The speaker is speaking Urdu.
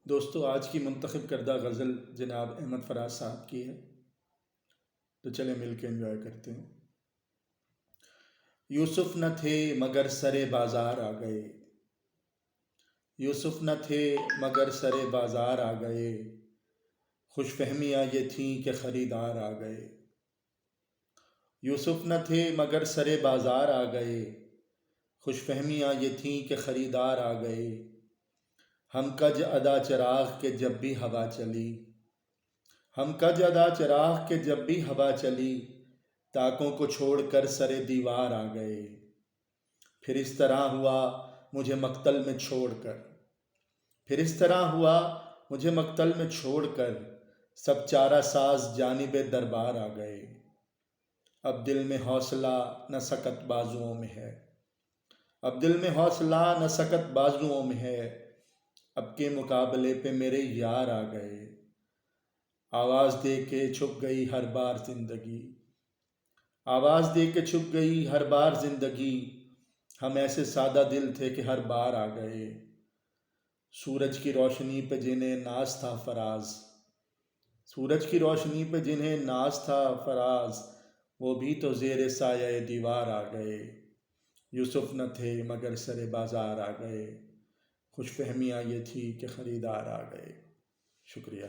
دوستو، آج کی منتخب کردہ غزل جناب احمد فراز صاحب کی ہے، تو چلیں مل کے انجوائے کرتے ہیں۔ یوسف نہ تھے مگر سرے بازار آ گئے، یوسف نہ تھے مگر سرے بازار آ گئے، خوش فہمیاں یہ تھیں کہ خریدار آ گئے۔ یوسف نہ تھے مگر سرے بازار آ گئے، خوش فہمیاں یہ تھیں کہ خریدار آ گئے۔ ہم کج ادا چراغ کے جب بھی ہوا چلی، ہم کج ادا چراغ کے جب بھی ہوا چلی، تاکوں کو چھوڑ کر سرے دیوار آ گئے۔ پھر اس طرح ہوا مجھے مقتل میں چھوڑ کر، پھر اس طرح ہوا مجھے مقتل میں چھوڑ کر، سب چارہ ساز جانب دربار آ گئے۔ اب دل میں حوصلہ نہ سکت بازوؤں میں ہے، اب دل میں حوصلہ نہ سکت بازوؤں میں ہے، اب کے مقابلے پہ میرے یار آ گئے۔ آواز دے کے چھپ گئی ہر بار زندگی، آواز دے کے چھپ گئی ہر بار زندگی، ہم ایسے سادہ دل تھے کہ ہر بار آ گئے۔ سورج کی روشنی پہ جنہیں ناز تھا فراز، سورج کی روشنی پہ جنہیں ناز تھا فراز، وہ بھی تو زیر سایہ دیوار آ گئے۔ یوسف نہ تھے مگر سرے بازار آ گئے، خوش فہمیاں یہ تھی کہ خریدار آ گئے۔ شکریہ۔